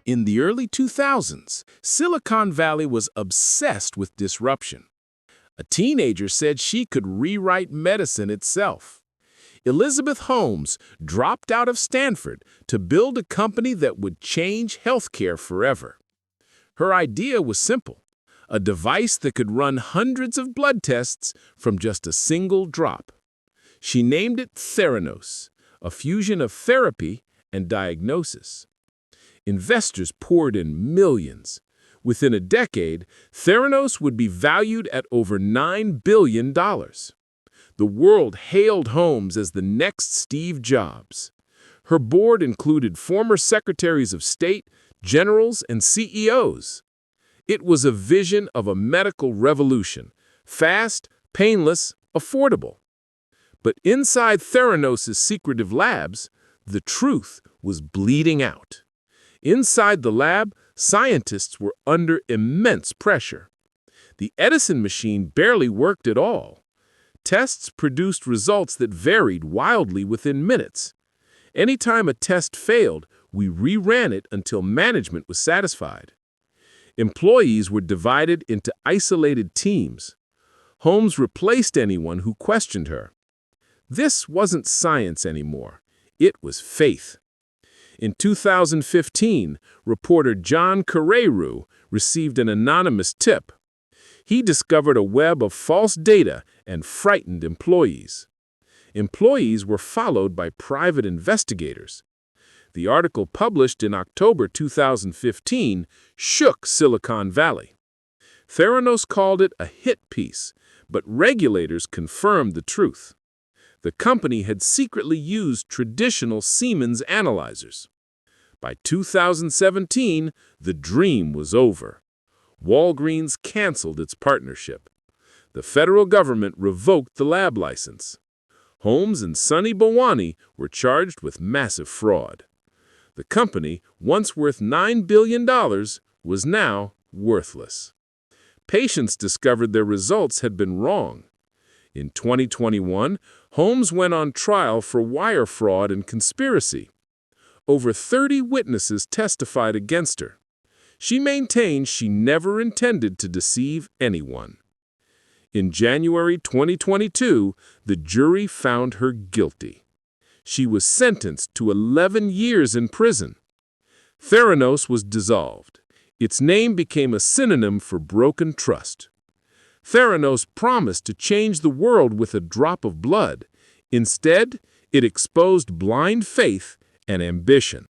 In the early 2000s, Silicon Valley was obsessed with disruption. A teenager said she could rewrite medicine itself. Elizabeth Holmes dropped out of Stanford to build a company that would change healthcare forever. Her idea was simple: a device that could run hundreds of blood tests from just a single drop. She named it Theranos, a fusion of therapy and diagnosis. Investors poured in millions. Within a decade, Theranos would be valued at over $9 billion. The world hailed Holmes as the next Steve Jobs. Her board included former secretaries of state, generals, and CEOs. It was a vision of a medical revolution: fast, painless, affordable. But inside Theranos' secretive labs, the truth was bleeding out. Inside the lab, scientists were under immense pressure. The Edison machine barely worked at all. Tests produced results that varied wildly within minutes. Anytime a test failed, we reran it until management was satisfied. Employees were divided into isolated teams. Holmes replaced anyone who questioned her. This wasn't science anymore. It was faith. In 2015, reporter John Carreyrou received an anonymous tip. He discovered a web of false data and frightened employees. Employees were followed by private investigators. The article, published in October 2015, shook Silicon Valley. Theranos called it a hit piece, but regulators confirmed the truth. The company had secretly used traditional Siemens analyzers. By 2017, the dream was over. Walgreens canceled its partnership. The federal government revoked the lab license. Holmes and Sunny Balwani were charged with massive fraud. The company, once worth $9 billion, was now worthless. Patients discovered their results had been wrong. In 2021, Holmes went on trial for wire fraud and conspiracy. Over 30 witnesses testified against her. She maintained she never intended to deceive anyone. In January 2022, the jury found her guilty. She was sentenced to 11 years in prison. Theranos was dissolved. Its name became a synonym for broken trust. Theranos promised to change the world with a drop of blood. Instead, it exposed blind faith and ambition.